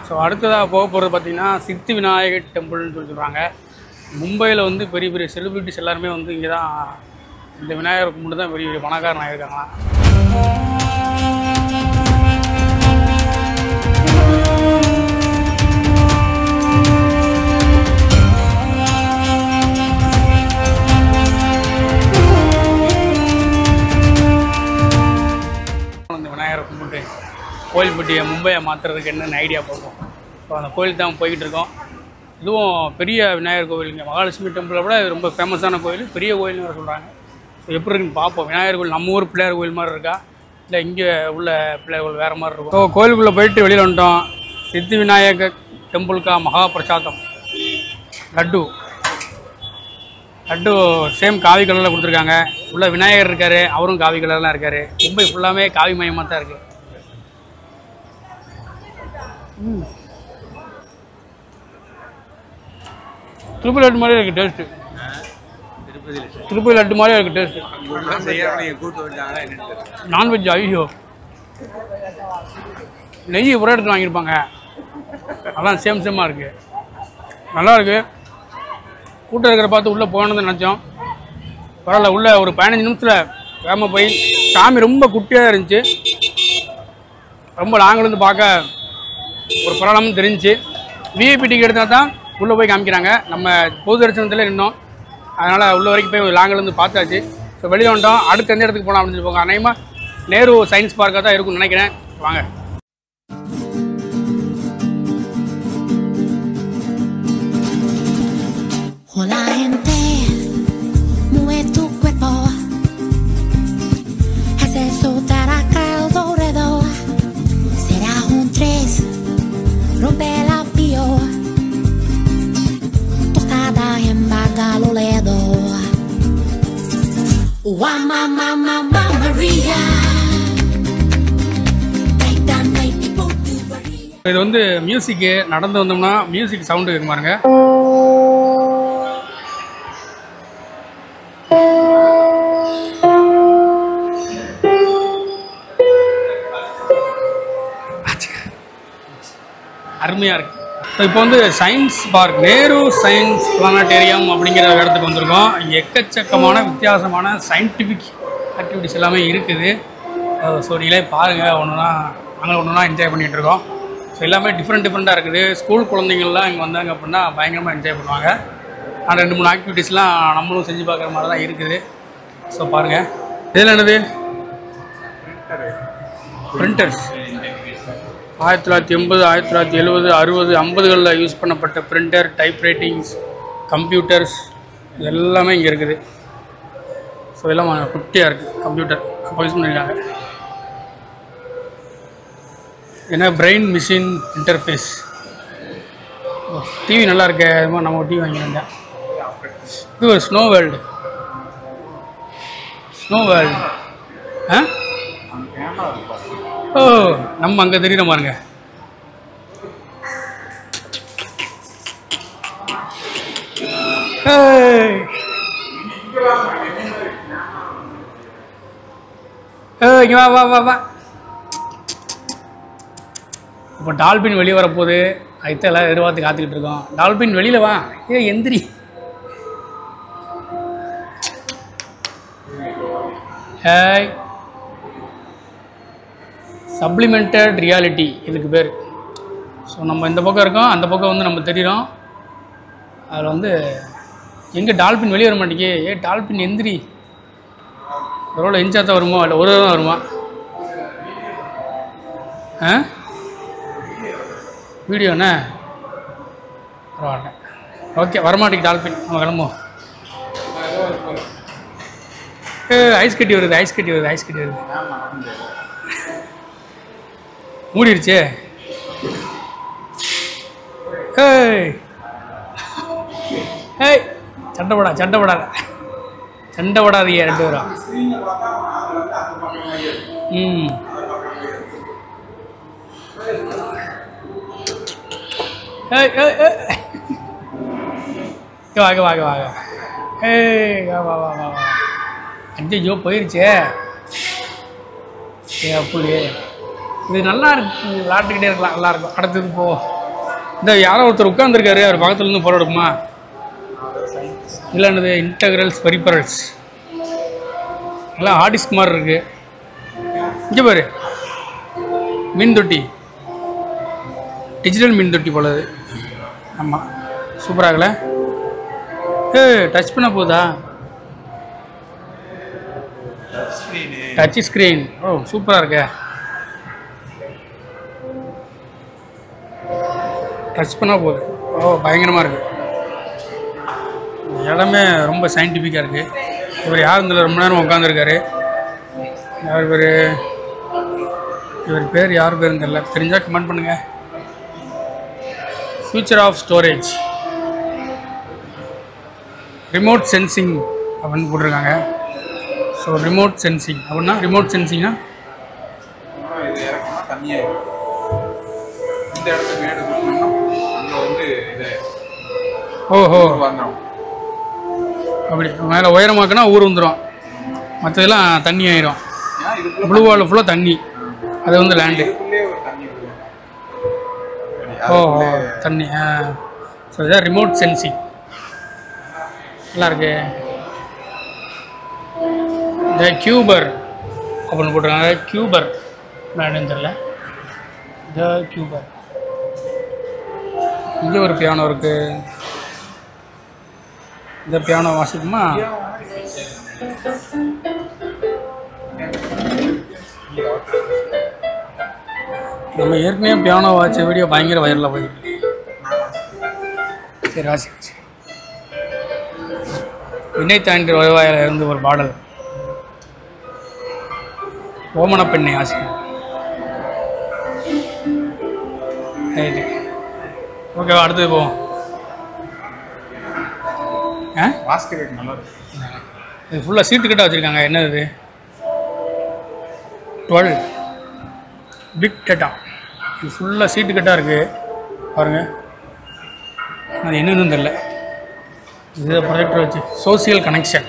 So அடுத்ததாக போக போகிறது பார்த்திங்கன்னா சித்தி விநாயகர் டெம்பிள்னு சொல்கிறாங்க. மும்பையில் வந்து பெரிய பெரிய செலிபிரிட்டிஸ் எல்லாருமே வந்து இங்கே தான் இந்த விநாயகருக்கு மட்டும் தான் பெரிய பெரிய பணக்காரன் ஆகியிருக்காங்களாம். இந்த விநாயகரை கும்பிட்டு கோயில்பட்டியை மும்பையை மாற்றுறதுக்கு என்னென்ன ஐடியா பார்ப்போம். ஸோ அந்த கோயில் தான் போய்கிட்டு இருக்கோம். இதுவும் பெரிய விநாயகர் கோவில். இங்கே மகாலட்சுமி டெம்பிளை விட இது ரொம்ப ஃபேமஸான கோயில், பெரிய கோயில்னு வேறு சொல்கிறாங்க. ஸோ எப்படி இருக்குன்னு பார்ப்போம். விநாயகர் கோயில் நம்ம ஊர் பிள்ளையார் கோயில் மாதிரி இருக்கா, இல்லை இங்கே உள்ள பிள்ளையார் கோயில் வேறு மாதிரி இருக்கும். ஸோ கோயிலுக்குள்ளே போயிட்டு வெளியில் வந்துட்டோம். சித்தி விநாயகர் டெம்பிள்கா மகா பிரசாதம் லட்டு சேம் காவி கலரில் கொடுத்துருக்காங்க. உள்ள விநாயகர் இருக்கார், அவரும் காவி கலர்லாம் இருக்கார். மும்பை ஃபுல்லாமே காவி மயமாக தான் இருக்குது. திருப்பதி லட்டு மாதிரியே இருக்குது டேஸ்ட்டு. திருப்பதி லட்டு மாதிரியே இருக்குது டேஸ்ட்டு. நான்வெஜ் ஐயோ நெய் ஒரே இடத்துல வாங்கியிருப்பாங்க. அதெல்லாம் சேமாக இருக்குது, நல்லாயிருக்கு. கூட்டம் இருக்கிற பார்த்து உள்ளே போகணுன்னு நினச்சோம். பரவாயில்ல, உள்ளே ஒரு 15 நிமிஷத்தில் வேகமாக போய் சாமி ரொம்ப குட்டியாக இருந்துச்சு. ரொம்ப லாங்கிலேருந்து பார்க்க ஒரு பரவாயில்லாமல் தெரிஞ்சிச்சு. விஐபி டிக்கெட் எடுத்தால் தான் உள்ளே போய் காமிக்கிறாங்க. நம்ம பொது தரிசனத்தில் நின்னோம், அதனால் உள்ள வரைக்கும் போய் லாங்கிலேருந்து பார்த்தாச்சு. ஸோ வெளியில் வந்துட்டோம். அடுத்து எந்த இடத்துக்கு போகலாம் அப்படின்னு சொல்லுவாங்க. அநேகமாக நேரு சயின்ஸ் பார்க்காக தான் இருக்கும்னு நினைக்கிறேன். வாங்க. Hola gente, mueve tu cuerpo, haz soltar acá el alrededor. Será un 3, rompe la pio, tostada en Bagaloledo. Mamma Maria, இது வந்து மியூசிக்கு. நடந்து வந்தோம்னா மியூசிக் சவுண்டு கேட்க பாருங்க. அருமையாக இருக்குது. ஸோ இப்போ வந்து science park, Nehru science planetarium அப்படிங்கிற இடத்துக்கு வந்திருக்கோம். இங்கே எக்கச்சக்கமான வித்தியாசமான சயின்டிஃபிக் ஆக்டிவிட்டிஸ் எல்லாமே இருக்குது. ஸோ நீங்களே பாருங்கள், நாங்கள் ஒன்றுனா என்ஜாய் பண்ணிகிட்டு இருக்கோம். ஸோ எல்லாமே டிஃப்ரெண்ட்டாக இருக்குது. ஸ்கூல் குழந்தைங்கள்லாம் இங்கே வந்தாங்க அப்படின்னா பயங்கரமாக என்ஜாய் பண்ணுவாங்க. ஆனால் 2-3 ஆக்டிவிட்டீஸ்லாம் நம்மளும் செஞ்சு பார்க்குற மாதிரி தான் இருக்குது. ஸோ பாருங்கள், இதில் என்னது பிரிண்டர்ஸ். 1980, 1970, 60, 50களில் யூஸ் பண்ணப்பட்ட பிரிண்டர், டைப் ரைட்டிங்ஸ், கம்ப்யூட்டர்ஸ் எல்லாமே இங்கே இருக்குது. ஸோ எல்லாம் குட்டியாக இருக்குது. கம்ப்யூட்டர் அப்போ யூஸ் பண்ணியிருக்காங்க. ஏன்னா பிரெயின் மிஷின் இன்டர்ஃபேஸ். டிவி நல்லா இருக்கு. அது மாதிரி நம்ம டிவி வாங்கியிருந்தேன். இது ஒரு ஸ்னோ வேர்ல்டு. ஓ, நம்ம அங்கே தெரியுற பாருங்க. இங்கே வா. இப்போ டால்பின் வெளியே வரப்போகுது. அதுதான் எல்லாம் எதிர்பார்த்து காத்துக்கிட்டு இருக்கோம். டால்பின் வெளியில் வா. எந்திரி. ஹேய், சப்ளிமெண்டட் ரியாலிட்டி இதுக்கு பேர். ஸோ நம்ம இந்த பக்கம் இருக்கோம், அந்த பக்கம் வந்து நம்ம தெரிகிறோம். அதில் வந்து எங்கே டால்பின் வெளியே வர மாட்டேங்கி. டால்பின் எந்திரி. எவ்வளோ இன்ச்சாத்தான் வருமோ, இல்லை ஒரு தான் வருமா? வீடியோண்ணே பரவாயில்ல. ஓகே, வரமாட்டேங்க டால்பின். நம்ம கிளம்புவோம். ஐஸ் கட்டி வருது. மூடிருச்சே. சண்டை போடாதீங்க 2 பேரும். வாங்க. வா. ஐயோ போயிருச்சே. அப்படி இது நல்லா இருக்கு. விளாண்டுக்கிட்டே இருக்கலாம், நல்லாயிருக்கும். அடுத்தது போ. இந்த யாரோ ஒருத்தர் உட்காந்துருக்காரு, அவர் பக்கத்துல இருந்து போட எடுக்குமா? இல்லைன்னது இன்டகிரல்ஸ் பெரிபரல்ஸ் எல்லாம் ஆர்டிஸ்ட் மாதிரி இருக்கு. இங்கே பாரு, மீன் தொட்டி, டிஜிட்டல் மீன் தொட்டி போலது. ஆமாம், சூப்பராகல. டச் பண்ண போதா? Touch screen. ஓ சூப்பராக இருக்க. டச் பண்ணால் போகுது. ஓ பயங்கரமாக இருக்குது. இடமே ரொம்ப சயின்டிஃபிக்காக இருக்குது. இவர் யார் இதில் ரொம்ப நேரம் உட்காந்துருக்காரு. இவர் பேர் யார் பேருன்னு தெரியல, தெரிஞ்சால் கமெண்ட் பண்ணுங்கள். Future of storage, remote sensing அப்படின்னு போட்டிருக்காங்க. ஸோ ரிமோட் சென்சிங் அப்படின்னா, ரிமோட் சென்சிங்னா ஓஹோ அப்படி மேலே உயரமாக்குனா ஊர் வந்துடும், மற்றதெல்லாம் தண்ணி ஆயிரும். ப்ளூ வால் ஃபுல்லாக தண்ணி, அது வந்து லேண்டு. ஓ தண்ணி. ஸோ இதான் ரிமோட் சென்சிங். நல்லா இருக்கு. இந்த கியூபர் அப்படின்னு போட்டிருக்காங்க. கியூபர் என்னன்னு தெரியல. த கியூபர். இங்கே ஒரு பியானோ இருக்கு. இந்த பியானோ வாசிக்குமா? நம்ம ஏற்கனவே பியானோ வாட்ச வீடியோ பயங்கர வைரலாக போயிருக்கு. சரி வாசிச்சு. வினை தாண்டி வருவாயில் இருந்து ஒரு பாடல், ஓமன பெண்ணை வாசிக்கும். ரைட்டு, ஓகேவா, அடுத்தது போவோம். இது ஃபுல்லாக சீட்டு கட்டாக வச்சுருக்காங்க. என்னது இது? 12 பிக் டேட்டா. இது ஃபுல்லாக சீட்டு கட்டாக இருக்குது பாருங்கள். அது என்னன்னு தெரியல. இது ப்ரொஜெக்டர் வச்சு சோசியல் கனெக்ஷன்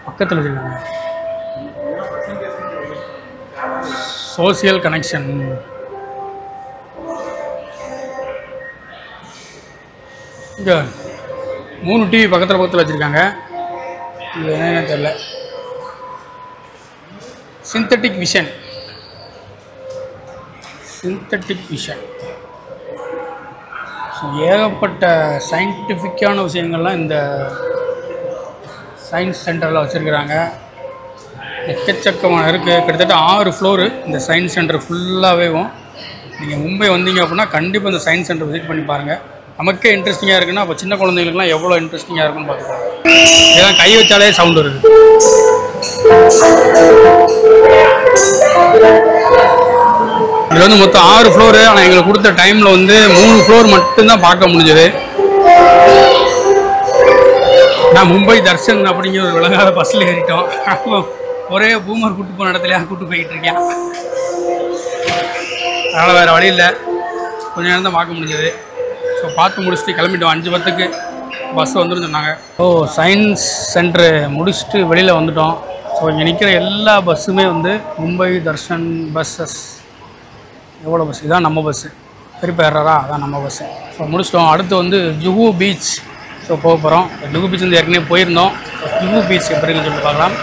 பக்கத்தில் வச்சுருக்காங்க. Social connection. இங்கே 3 டிவி பக்கத்தில் வச்சுருக்காங்க. இது என்னன்னு தெரியல. Synthetic vision. ஸோ ஏகப்பட்ட சயின்டிஃபிக்கான விஷயங்கள்லாம் இந்த சயின்ஸ் சென்டரில் வச்சுருக்குறாங்க. எக்கச்சக்கமான இருக்குது. கிட்டத்தட்ட 6 ஃப்ளோரு இந்த சயின்ஸ் சென்டர் ஃபுல்லாகவேவும். நீங்கள் மும்பை வந்தீங்க அப்படின்னா கண்டிப்பாக இந்த சயின்ஸ் சென்டர் விசிட் பண்ணி பாருங்கள். நமக்கே இன்ட்ரெஸ்டிங்காக இருக்குன்னா அப்போ சின்ன குழந்தைங்களுக்குலாம் எவ்வளோ இன்ட்ரெஸ்டிங்காக இருக்குன்னு பார்த்துக்கோங்க. இதெல்லாம் கை வச்சாலே சவுண்டு வருது. இதில் வந்து மொத்தம் 6 ஃப்ளோரு. ஆனால் எங்களுக்கு கொடுத்த டைமில் வந்து 3 ஃப்ளோர் மட்டும்தான் பார்க்க முடிஞ்சது. நான் மும்பை தர்ஷன் அப்படிங்கிற ஒரு விளங்காத பஸ்ஸில் ஏறிட்டோம். ஒரே பூமர் கூட்டு போன இடத்துலையா கூட்டு போய்கிட்டு இருக்கேன். அதனால் வேறு வழி இல்லை, கொஞ்சம் நேரம் தான் பார்க்க முடிஞ்சது. ஸோ பார்த்து முடிச்சுட்டு கிளம்பிட்டோம். 5:10க்கு பஸ் வந்துடும் சொன்னாங்க. ஸோ சயின்ஸ் சென்டரு முடிச்சுட்டு வெளியில் வந்துட்டோம். ஸோ இங்கே நிற்கிற எல்லா பஸ்ஸுமே வந்து மும்பை தர்ஷன் பஸ்ஸஸ். எவ்வளோ பஸ்? இதான் நம்ம பஸ்ஸு. திருப்பி ஏறாரா? அதான் நம்ம பஸ்ஸு. ஸோ முடிச்சிட்டோம். அடுத்து வந்து ஜுஹு பீச். ஸோ போக போகிறோம். ஜுஹு பீச் வந்து ஏற்கனவே போயிருந்தோம். ஜுஹு பீச் எப்படி இருக்குன்னு சொல்லி பார்க்கலாம்.